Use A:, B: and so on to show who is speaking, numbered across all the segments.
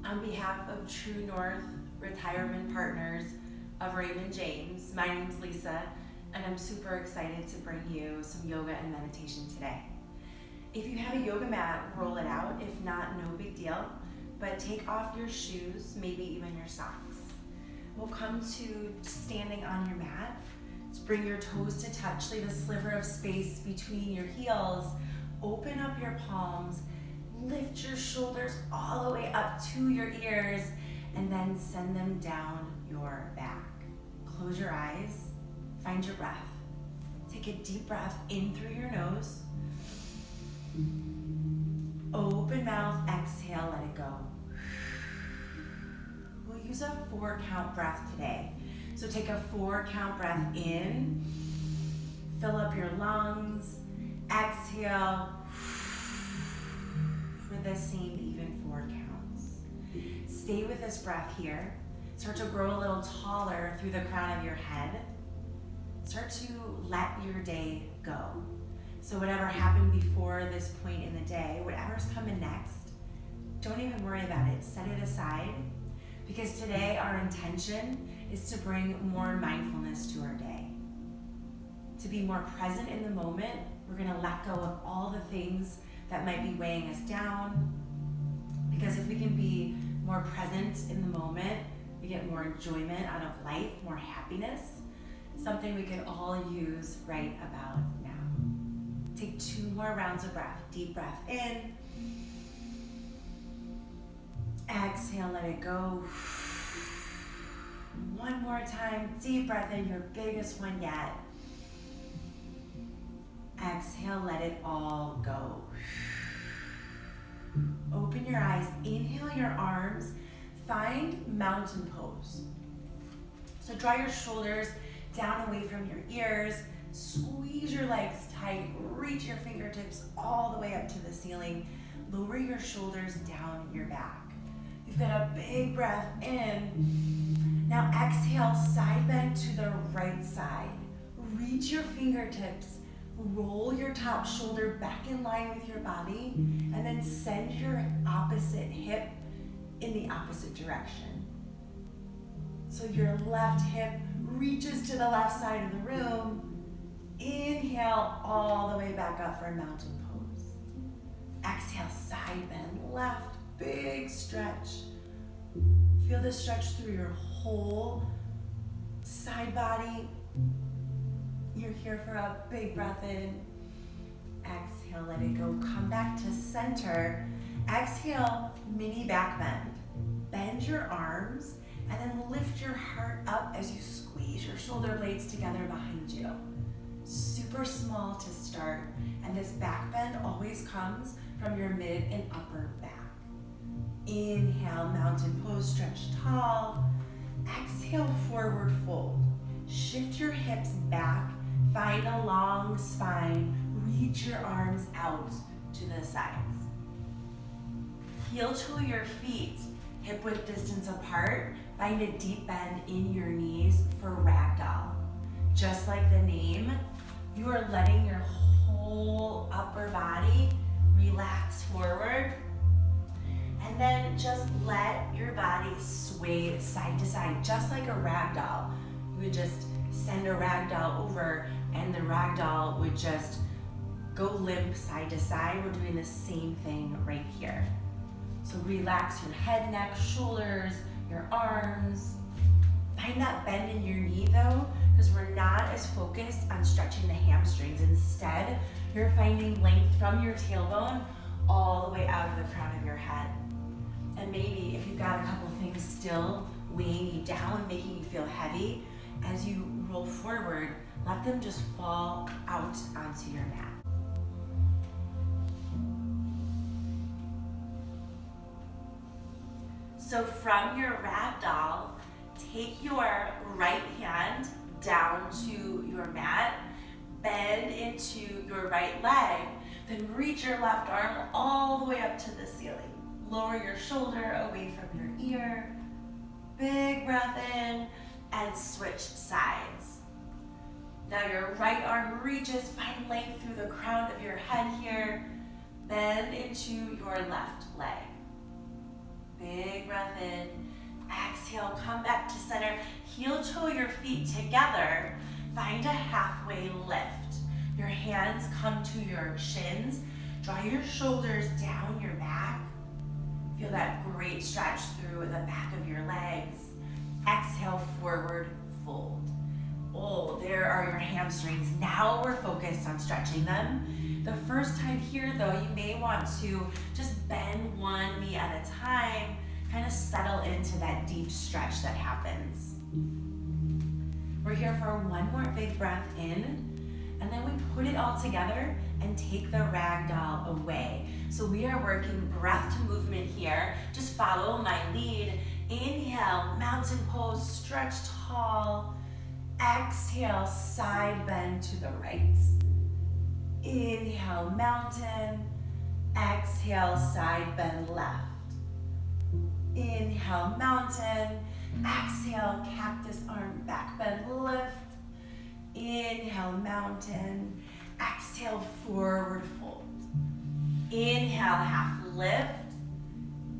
A: On behalf of True North Retirement Partners of Raymond James, my name's Lisa, and I'm super excited to bring you some yoga and meditation today. If you have a yoga mat, roll it out. If not, no big deal, but take off your shoes, maybe even your socks. We'll come to standing on your mat. Just bring your toes to touch, leave a sliver of space between your heels, open up your palms, lift your shoulders all the way up to your ears, and then send them down your back. Close your eyes, find your breath. Take a deep breath in through your nose. Open mouth, exhale, let it go. We'll use a 4-count breath today. So take a 4-count breath in, fill up your lungs, exhale, for the same even 4 counts. Stay with this breath here. Start to grow a little taller through the crown of your head. Start to let your day go. So whatever happened before this point in the day, whatever's coming next, don't even worry about it. Set it aside, because today our intention is to bring more mindfulness to our day. To be more present in the moment, we're gonna let go of all the things that might be weighing us down, because if we can be more present in the moment, we get more enjoyment out of life, more happiness, something we could all use right about now. Take 2 more rounds of breath. Deep breath in. Exhale, let it go. One more time, deep breath in, your biggest one yet. Exhale, let it all go. Open your eyes, inhale your arms, find mountain pose. So draw your shoulders down away from your ears, squeeze your legs tight, reach your fingertips all the way up to the ceiling, lower your shoulders down your back. You've got a big breath in. Now exhale, side bend to the right side. Reach your fingertips, roll your top shoulder back in line with your body, and then send your opposite hip in the opposite direction. So your left hip reaches to the left side of the room. Inhale all the way back up for mountain pose. Exhale, side bend, left, big stretch. Feel the stretch through your whole side body. You're here for a big breath in. Exhale, let it go. Come back to center. Exhale, mini back bend. Bend your arms and then lift your heart up as you squeeze your shoulder blades together behind you. Super small to start, and this back bend always comes from your mid and upper back. Inhale, mountain pose, stretch tall. Exhale, forward fold. Shift your hips back, find a long spine, reach your arms out to the sides. Heel to your feet, hip width distance apart. Find a deep bend in your knees for ragdoll. Just like the name, you are letting your whole upper body relax forward, and then just let your body sway side to side, just like a ragdoll. You would just send a ragdoll over, and the ragdoll would just go limp side to side. We're doing the same thing right here. So relax your head, neck, shoulders, your arms. Find that bend in your knee though, because we're not as focused on stretching the hamstrings. Instead, you're finding length from your tailbone all the way out of the crown of your head. And maybe if you've got a couple things still weighing you down, making you feel heavy, as you roll forward, let them just fall out onto your mat. So from your ragdoll, take your right hand down to your mat, bend into your right leg, then reach your left arm all the way up to the ceiling. Lower your shoulder away from your ear. Big breath in and switch sides. Now your right arm reaches, find length through the crown of your head here. Bend into your left leg. Big breath heel toe your feet together. Find a halfway lift. Your hands come to your shins. Draw your shoulders down your back. Feel that great stretch through the back of your legs. Exhale, forward fold. Oh, there are your hamstrings. Now we're focused on stretching them. The first time here though, you may want to just bend one knee at a time, kind of settle into that deep stretch that happens. We're here for one more big breath in, and then we put it all together and take the ragdoll away. So we are working breath to movement here. Just follow my lead. Inhale, mountain pose, stretch tall. Exhale, side bend to the right. Inhale, mountain. Exhale, side bend left. Inhale, mountain. Exhale, cactus arm, back bend, lift. Inhale, mountain. Exhale, forward fold. Inhale, half lift.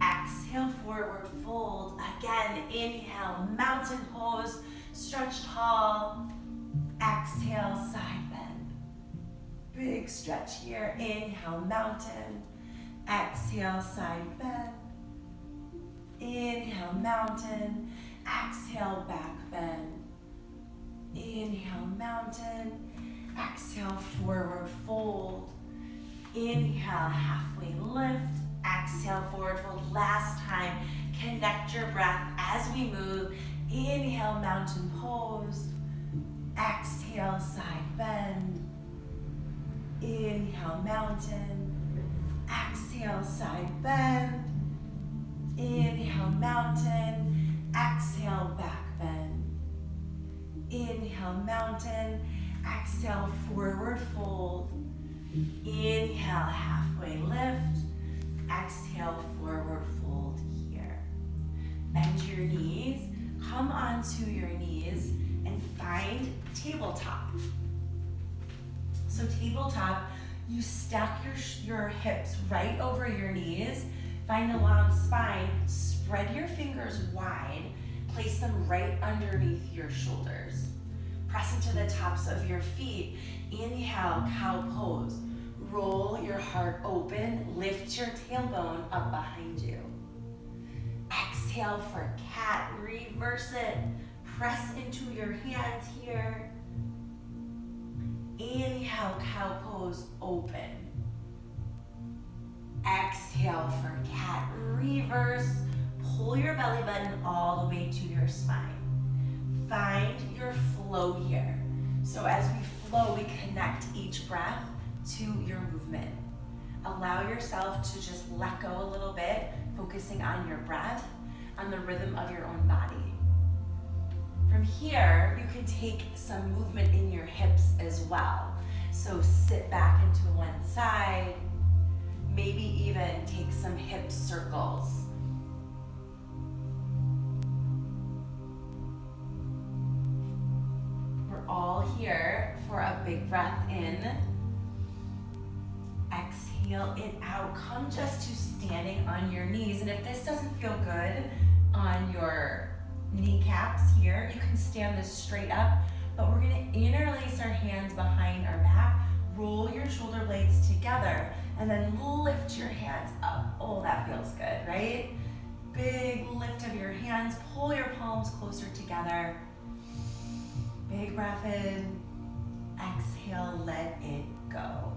A: Exhale, forward fold. Again, inhale, mountain pose, stretch tall. Exhale, side bend. Big stretch here. Inhale, mountain. Exhale, side bend. Inhale, mountain. Exhale, back bend. Inhale, mountain. Exhale, forward fold. Inhale, halfway lift. Exhale, forward fold. Last time, connect your breath as we move. Inhale, mountain pose. Exhale, side bend. Inhale, mountain. Exhale, side bend. Inhale, mountain. Exhale, back bend. Inhale, mountain. Exhale, forward fold. Inhale, halfway lift. Exhale, forward fold here. Bend your knees. Come onto your knees and find tabletop. So tabletop, you stack your hips right over your knees. Find a long spine. Spread your fingers wide. Place them right underneath your shoulders. Press into the tops of your feet. Inhale, cow pose. Roll your heart open. Lift your tailbone up behind you. Exhale for cat. Reverse it. Press into your hands here. Inhale, cow pose, open. Exhale for cat. Reverse. Pull your belly button all the way to your spine. Find your flow here. So as we flow, we connect each breath to your movement. Allow yourself to just let go a little bit, focusing on your breath, on the rhythm of your own body. From here, you can take some movement in your hips as well. So sit back into one side, maybe even take some hip circles. We're all here for a big breath in. Exhale it out. Come just to standing on your knees. And if this doesn't feel good on your kneecaps here, you can stand this straight up, but we're gonna interlace our hands behind our back, roll your shoulder blades together, and then lift your hands up. Oh, that feels good, right? Big lift of your hands, pull your palms closer together. Big breath in, exhale, let it go.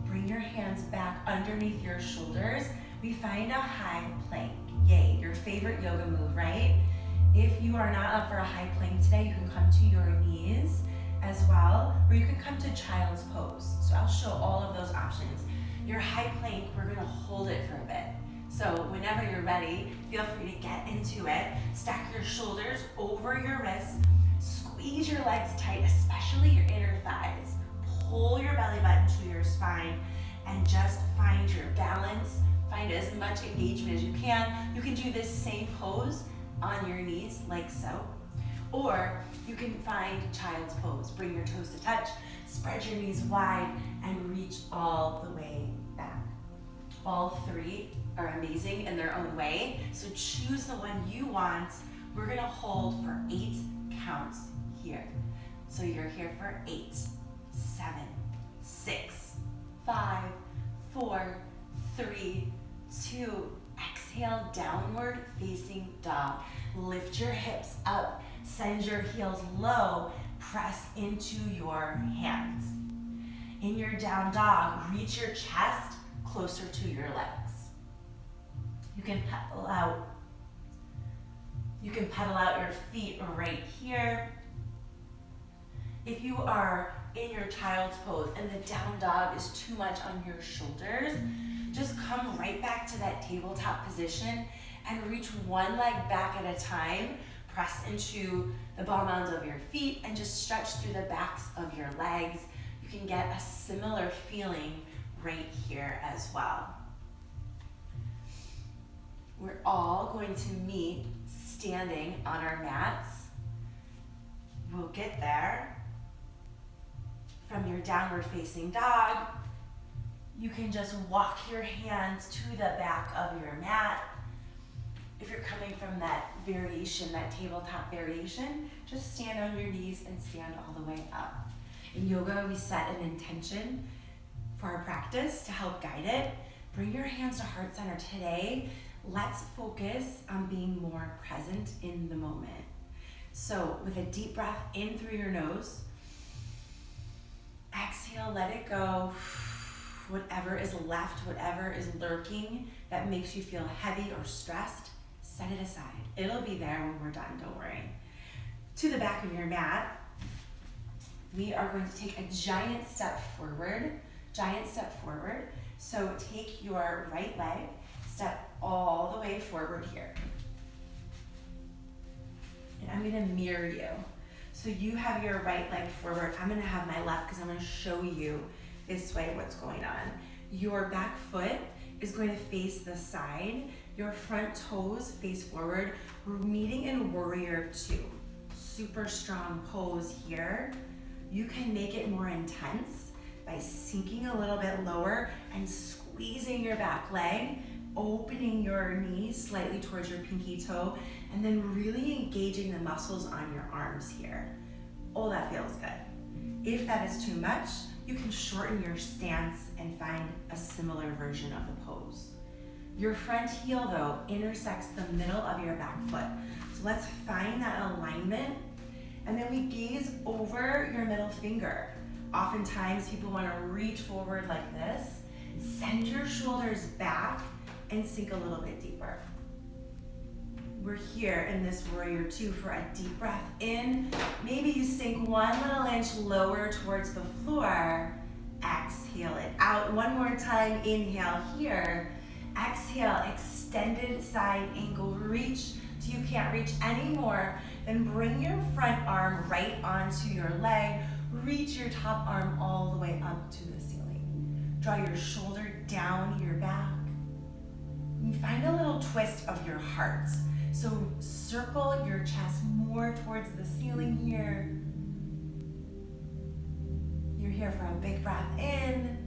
A: Bring your hands back underneath your shoulders. We find a high plank. Yay, your favorite yoga move, right? If you are not up for a high plank today, you can come to your knees as well, or you can come to child's pose. So I'll show all of those options. Your high plank, we're gonna hold it for a bit. So whenever you're ready, feel free to get into it. Stack your shoulders over your wrists. Squeeze your legs tight, especially your inner thighs. Pull your belly button to your spine and just find your balance. Find as much engagement as you can. You can do this same pose on your knees, like so. Or you can find child's pose. Bring your toes to touch, spread your knees wide, and reach all the way back. All three are amazing in their own way, so choose the one you want. We're gonna hold for 8 count here. So you're here for 8, 7, 6, 5, 4, 3, 2. Exhale, downward facing dog. Lift your hips up, send your heels low, press into your hands. In your down dog, reach your chest closer to your legs. You can pedal out. You can pedal out your feet right here. If you are in your child's pose and the down dog is too much on your shoulders, just come right back to that tabletop position and reach one leg back at a time. Press into the ball mounds of your feet and just stretch through the backs of your legs. You can get a similar feeling right here as well. We're all going to meet standing on our mats. We'll get there. From your downward facing dog, you can just walk your hands to the back of your mat. If you're coming from that variation, that tabletop variation, just stand on your knees and stand all the way up. In yoga, we set an intention for our practice to help guide it. Bring your hands to heart center today. Let's focus on being more present in the moment. So with a deep breath in through your nose, exhale, let it go. Whatever is left, whatever is lurking that makes you feel heavy or stressed, set it aside. It'll be there when we're done, don't worry. To the back of your mat, we are going to take a giant step forward. So take your right leg, step all the way forward here. And I'm gonna mirror you. So you have your right leg forward. I'm gonna have my left because I'm gonna show you this way what's going on. Your back foot is going to face the side. Your front toes face forward. We're meeting in warrior 2. Super strong pose here. You can make it more intense by sinking a little bit lower and squeezing your back leg, opening your knees slightly towards your pinky toe, and then really engaging the muscles on your arms here. Oh, that feels good. If that is too much, you can shorten your stance and find a similar version of the pose. Your front heel, though, intersects the middle of your back foot. So let's find that alignment, and then we gaze over your middle finger. Oftentimes, people want to reach forward like this. Send your shoulders back and sink a little bit deeper. We're here in this warrior 2 for a deep breath in. Maybe you sink 1 little inch lower towards the floor. Exhale it out. One more time, inhale here. Exhale, extended side angle reach till you can't reach anymore. Then bring your front arm right onto your leg. Reach your top arm all the way up to the ceiling. Draw your shoulder down your back. And find a little twist of your heart. So circle your chest more towards the ceiling here. You're here for a big breath in.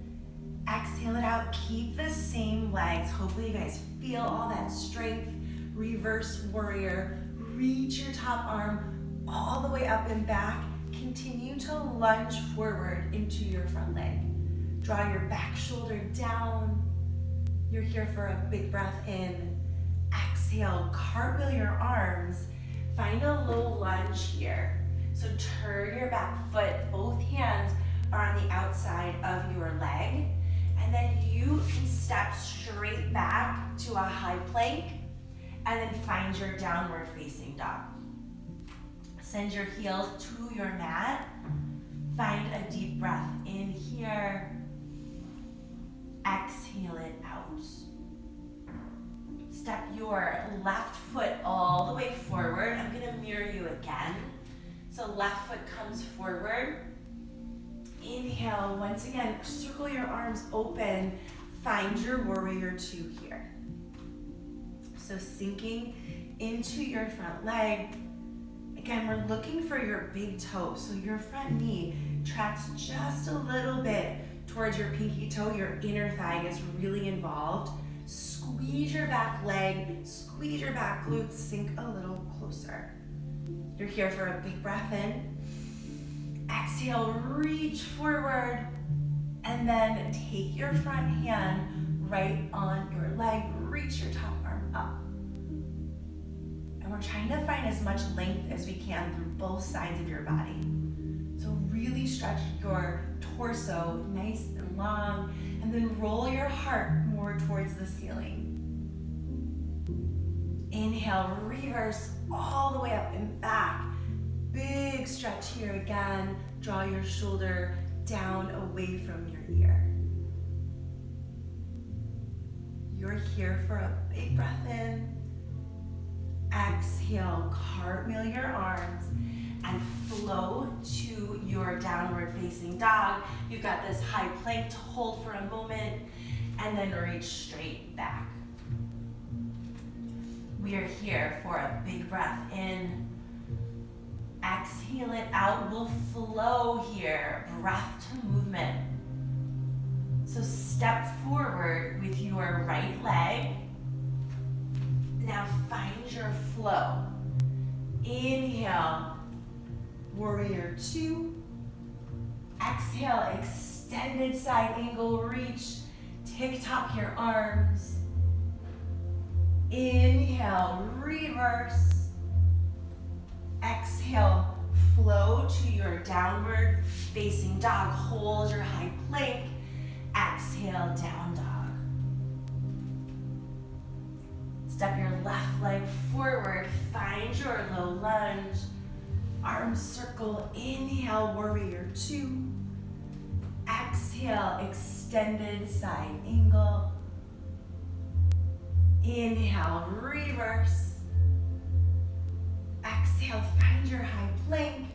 A: Exhale it out. Keep the same legs. Hopefully you guys feel all that strength. Reverse warrior. Reach your top arm all the way up and back. Continue to lunge forward into your front leg. Draw your back shoulder down. You're here for a big breath in. Exhale, cartwheel your arms. Find a low lunge here. So turn your back foot. Both hands are on the outside of your leg. And then you can step straight back to a high plank and then find your downward facing dog. Send your heels to your mat. Find a deep breath in here. Exhale it out. Step your left foot all the way forward. I'm gonna mirror you again. So left foot comes forward. Inhale, once again, circle your arms open. Find your warrior 2 here. So sinking into your front leg. Again, we're looking for your big toe. So your front knee tracks just a little bit towards your pinky toe. Your inner thigh gets really involved. Squeeze your back leg, squeeze your back glutes, sink a little closer. You're here for a big breath in. Exhale, reach forward. And then take your front hand right on your leg. Reach your top arm up. And we're trying to find as much length as we can through both sides of your body. So really stretch your torso nice and long, and then roll your heart more towards the ceiling. Inhale, reverse all the way up and back. Big stretch here again. Draw your shoulder down away from your ear. You're here for a big breath in. Exhale, cartwheel your arms and flow to your downward facing dog. You've got this high plank to hold for a moment and then reach straight back. We are here for a big breath in. Exhale it out. We'll flow here, breath to movement. So step forward with your right leg. Now find your flow. Inhale, warrior two. Exhale, extended side angle reach. Tick-tock your arms. Inhale, reverse. Exhale, flow to your downward facing dog. Hold your high plank. Exhale, down dog. Step your left leg forward. Find your low lunge. Arms circle. Inhale, warrior two. Exhale, extended side angle. Inhale, reverse. Exhale, find your high plank.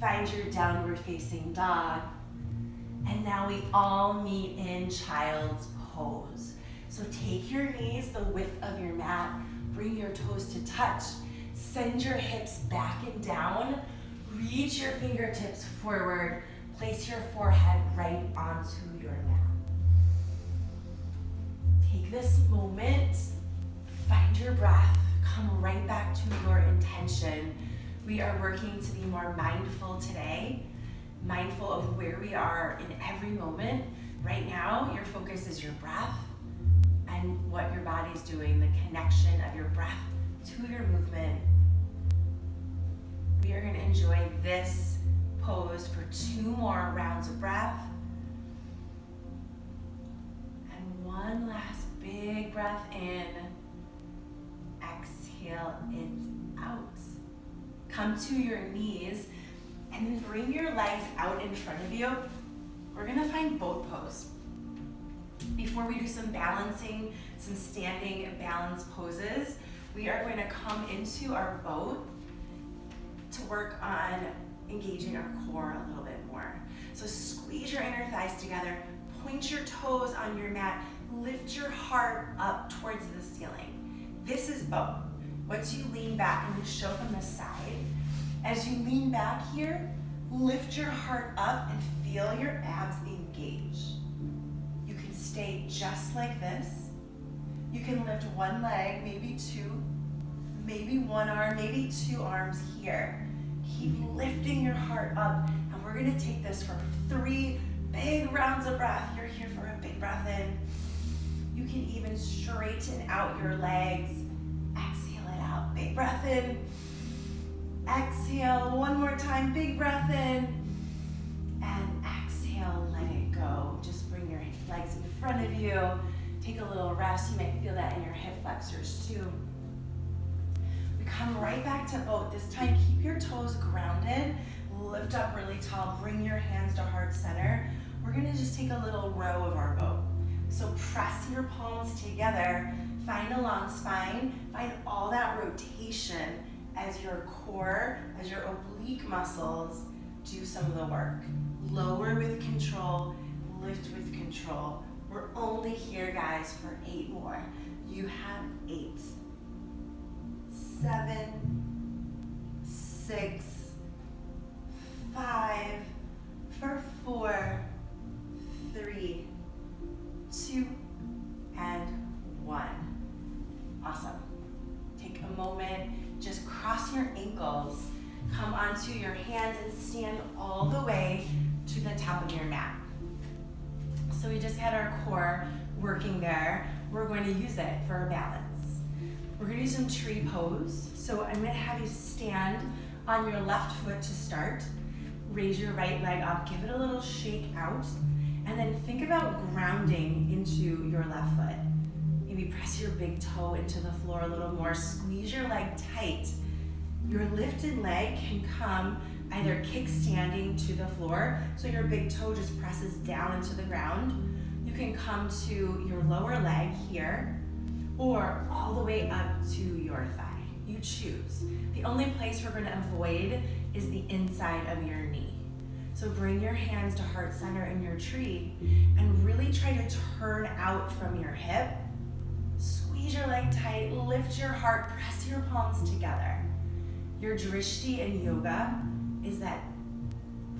A: Find your downward facing dog. And now we all meet in child's pose. So take your knees the width of your mat, bring your toes to touch, send your hips back and down, reach your fingertips forward, place your forehead right onto your mat. Take this moment, find your breath, come right back to your intention. We are working to be more mindful today, mindful of where we are in every moment. Right now, your focus is your breath and what your body's doing, the connection of your breath to your movement. We are going to enjoy this pose for 2 more rounds of breath. And one last big breath in. Exhale it out. Come to your knees and then bring your legs out in front of you. We're going to find boat pose. Before we do some balancing, some standing balance poses, we are going to come into our boat to work on engaging our core a little bit more. So squeeze your inner thighs together, point your toes on your mat, lift your heart up towards the ceiling. This is boat. Once you lean back, and we show from the side, as you lean back here, lift your heart up and feel your abs engage. You can stay just like this. You can lift one leg, maybe two, maybe one arm, maybe 2 arms here. Keep lifting your heart up, and we're gonna take this for 3 big rounds of breath. You're here for a big breath in. You can even straighten out your legs. Exhale it out, big breath in. Exhale, one more time, big breath in. And exhale, let it go. Just bring your legs in front of you. Take a little rest. You might feel that in your hip flexors too. We come right back to boat. This time, keep your toes grounded. Lift up really tall. Bring your hands to heart center. We're gonna just take a little row of our boat. So press your palms together. Find a long spine. Find all that rotation as your core, as your oblique muscles do some of the work. Lower with control, lift with control. We're only here, guys, for 8 more. You have 8, 7, 6, 5, for 4, 3, 2, and 1. Awesome. Take a moment onto your hands and stand all the way to the top of your mat. So we just had our core working there. We're going to use it for our balance. We're going to do some tree pose. So I'm going to have you stand on your left foot to start. Raise your right leg up, give it a little shake out, and then think about grounding into your left foot. Maybe press your big toe into the floor a little more. Squeeze your leg tight. Your lifted leg can come either kickstanding to the floor, so your big toe just presses down into the ground. You can come to your lower leg here, or all the way up to your thigh. You choose. The only place we're going to avoid is the inside of your knee. So bring your hands to heart center in your tree and really try to turn out from your hip. Squeeze your leg tight, lift your heart, press your palms together. Your drishti in yoga is that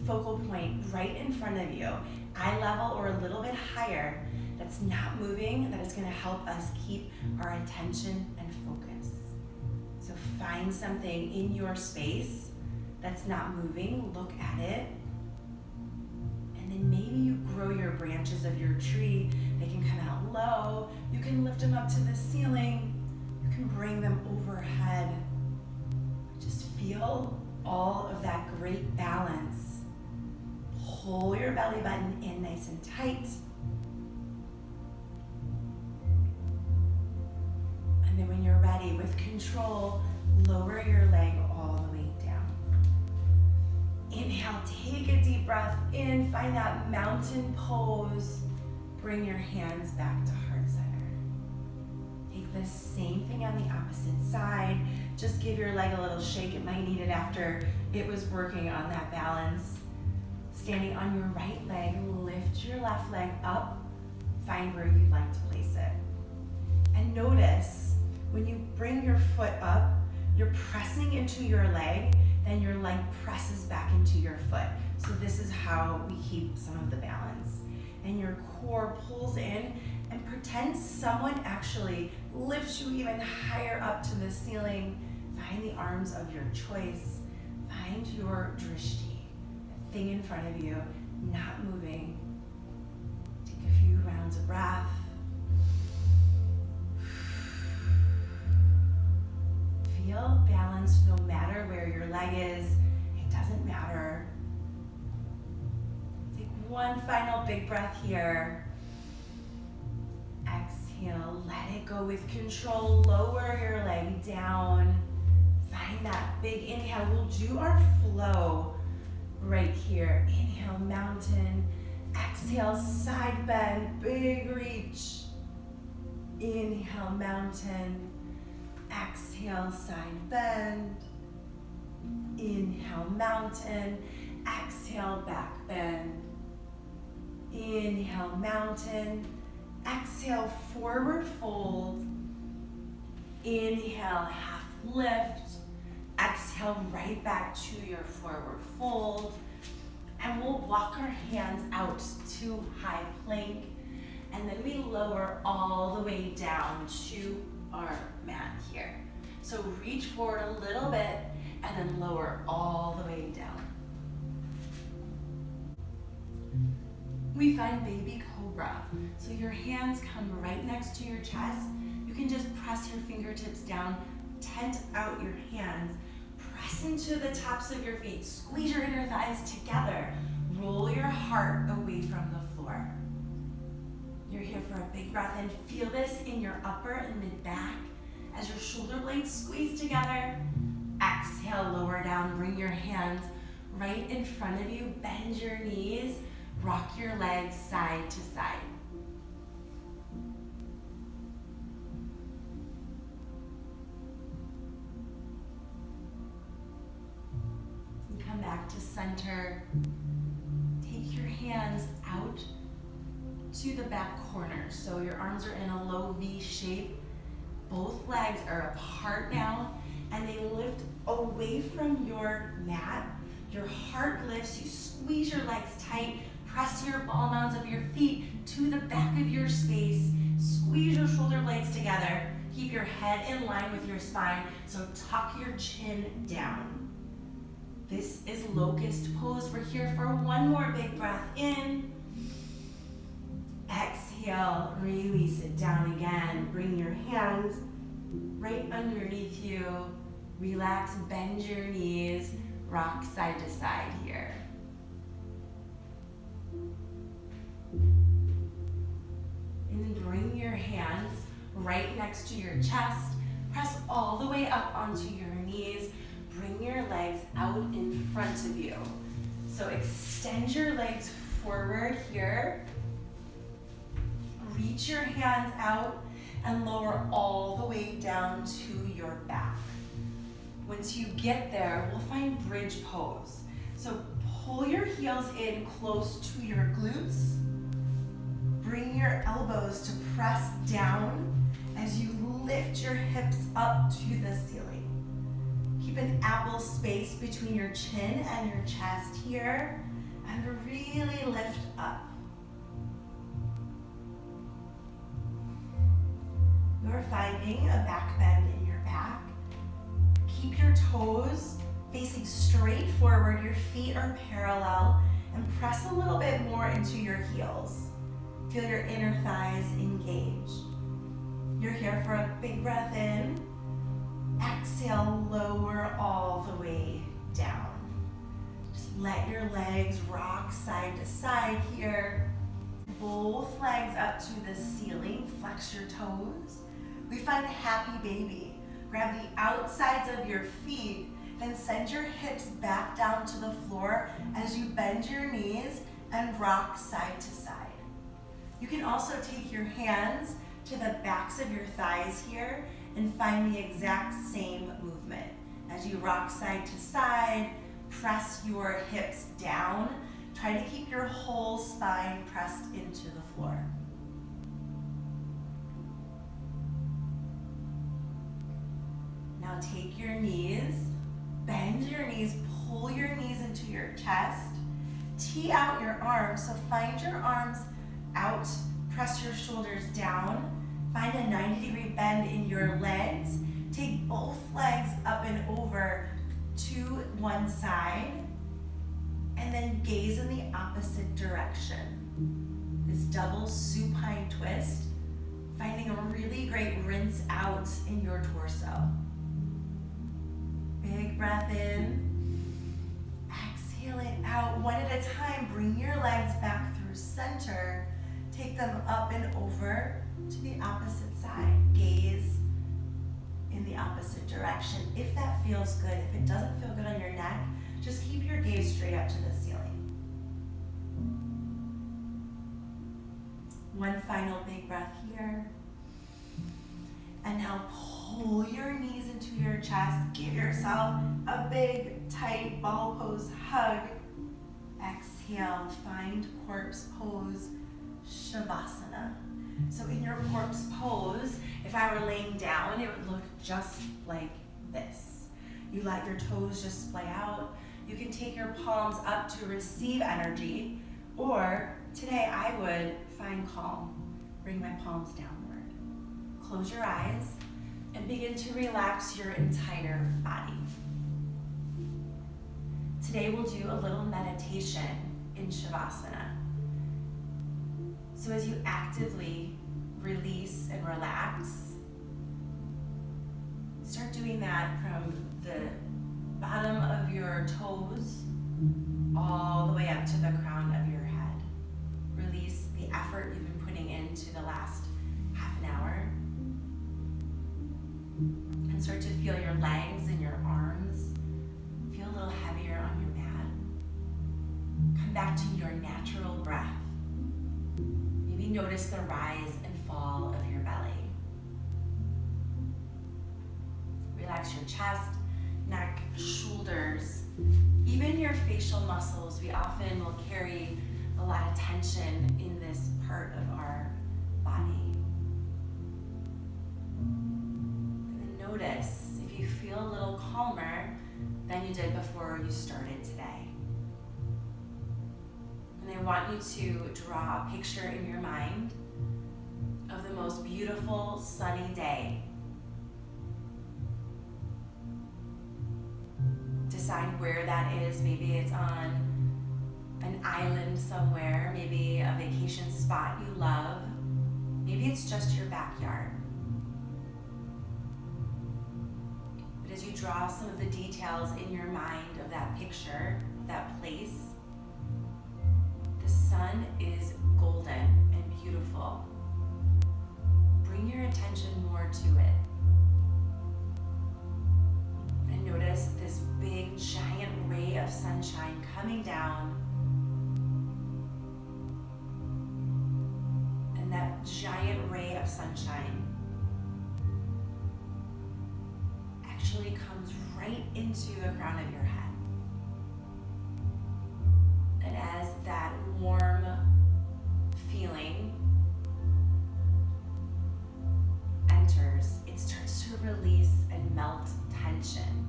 A: focal point right in front of you, eye level or a little bit higher, that's not moving, that is going to help us keep our attention and focus. So find something in your space that's not moving, look at it, and then maybe you grow your branches of your tree. They can come out low, you can lift them up to the ceiling, you can bring them overhead. Just feel all of that great balance. Pull your belly button in nice and tight. And then when you're ready, with control, lower your leg all the way down. Inhale, take a deep breath in, find that mountain pose. Bring your hands back to heart center. Take the same thing on the opposite side. Just give your leg a little shake. It might need it after it was working on that balance. Standing on your right leg, lift your left leg up. Find where you'd like to place it. And notice when you bring your foot up, you're pressing into your leg, then your leg presses back into your foot. So this is how we keep some of the balance. And your core pulls in, and pretend someone actually lifts you even higher up to the ceiling. Find the arms of your choice. Find your drishti, the thing in front of you, not moving. Take a few rounds of breath. Feel balanced no matter where your leg is. It doesn't matter. Take one final big breath here. Exhale, let it go with control. Lower your leg down. Find that big inhale. We'll do our flow right here. Inhale, mountain. Exhale, side bend, big reach. Inhale, mountain. Exhale, side bend. Inhale, mountain. Exhale, back bend. Inhale, mountain. Exhale, forward fold. Inhale, half lift. Exhale, right back to your forward fold. And we'll walk our hands out to high plank. And then we lower all the way down to our mat here. So reach forward a little bit and then lower all the way down. We find baby cobra. So your hands come right next to your chest. You can just press your fingertips down, tent out your hands, press into the tops of your feet, squeeze your inner thighs together, roll your heart away from the floor. You're here for a big breath in. Feel this in your upper and mid back as your shoulder blades squeeze together. Exhale, lower down, bring your hands right in front of you, bend your knees, rock your legs side to side. And come back to center. Take your hands out to the back corner. So your arms are in a low V shape. Both legs are apart now, and they lift away from your mat. Your heart lifts, you squeeze your legs tight, press your ball mounds of your feet to the back of your space, squeeze your shoulder blades together, keep your head in line with your spine, so tuck your chin down. This is locust pose. We're here for one more big breath in. Exhale, release it down again. Bring your hands right underneath you. Relax, bend your knees, rock side to side here. And then bring your hands right next to your chest. Press all the way up onto your knees. Bring your legs out in front of you. So extend your legs forward here. Reach your hands out and lower all the way down to your back. Once you get there, we'll find bridge pose. So pull your heels in close to your glutes. Bring your elbows to press down as you lift your hips up to the ceiling. Keep an apple space between your chin and your chest here, and really lift up. You're finding a back bend in your back. Keep your toes facing straight forward, your feet are parallel, and press a little bit more into your heels. Feel your inner thighs engage. You're here for a big breath in. Exhale, lower all the way down. Just let your legs rock side to side here. Both legs up to the ceiling, flex your toes. We find a happy baby. Grab the outsides of your feet, then send your hips back down to the floor as you bend your knees and rock side to side. You can also take your hands to the backs of your thighs here and find the exact same movement. As you rock side to side, press your hips down. Try to keep your whole spine pressed into the floor. Now take your knees, bend your knees, pull your knees into your chest, tee out your arms, so find your arms out, press your shoulders down, find a 90-degree bend in your legs, take both legs up and over to one side, and then gaze in the opposite direction. This double supine twist, finding a really great rinse out in your torso. Big breath in, exhale it out. One at a time, bring your legs back through center, take them up and over to the opposite side. Gaze in the opposite direction. If that feels good, if it doesn't feel good on your neck, just keep your gaze straight up to the ceiling. One final big breath here. And now pull your knees into your chest. Give yourself a big, tight ball pose hug. Exhale, find corpse pose, Shavasana. So in your corpse pose, if I were laying down, it would look just like this. You let your toes just splay out. You can take your palms up to receive energy, or today I would find calm. Bring my palms downward. Close your eyes and begin to relax your entire body. Today we'll do a little meditation in Shavasana. So as you actively release and relax, start doing that from the bottom of your toes all the way up to the crown of your head. Release the effort you've been putting into the last half an hour. And start to feel your legs and your arms feel a little heavier on your mat. Come back to your natural breath. Maybe notice the rise and fall of your belly. Relax your chest, neck, shoulders, even your facial muscles. We often will carry a lot of tension in this part of our body. And then notice if you feel a little calmer than you did before you started today. And I want you to draw a picture in your mind of the most beautiful sunny day. Decide find where that is. Maybe it's on an island somewhere, maybe a vacation spot you love. Maybe it's just your backyard. But as you draw some of the details in your mind of that picture, of that place, the sun is golden and beautiful. Bring your attention more to it. And notice this big, giant ray of sunshine coming down. And that giant ray of sunshine actually comes right into the crown of your head. And as that warm feeling enters, it starts to release and melt tension.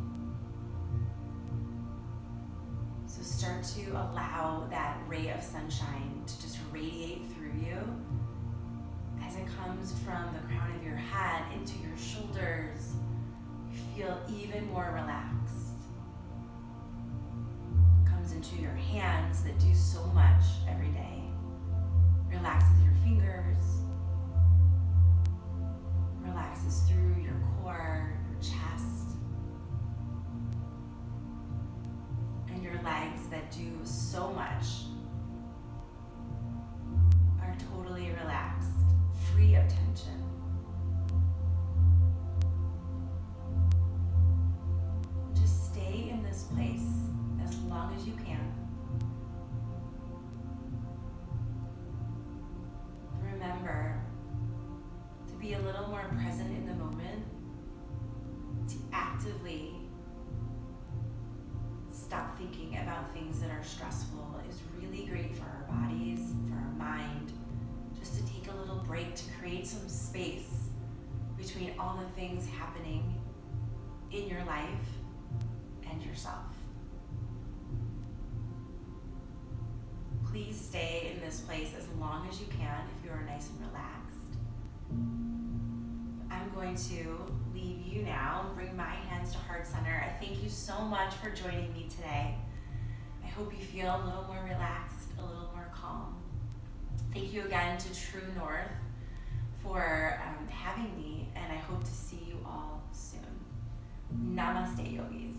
A: So start to allow that ray of sunshine to just radiate through you as it comes from the crown of your head into your shoulders. You feel even more relaxed. It comes into your hands that do so much every day. Relaxes your fingers. Relaxes through your core, your chest, and your legs that do so much are totally relaxed, free of tension. Just stay in this place as long as you can. Remember to be a little more present in the moment, to actively stop thinking about things that are stressful is really great for our bodies, for our mind, just to take a little break to create some space between all the things happening in your life and yourself. Please stay in this place as long as you can if you are nice and relaxed. I'm going to leave you now, bring my hands to heart center. I thank you so much for joining me today. I hope you feel a little more relaxed, a little more calm. Thank you again to True North for having me, and I hope to see you all soon. Namaste, yogis.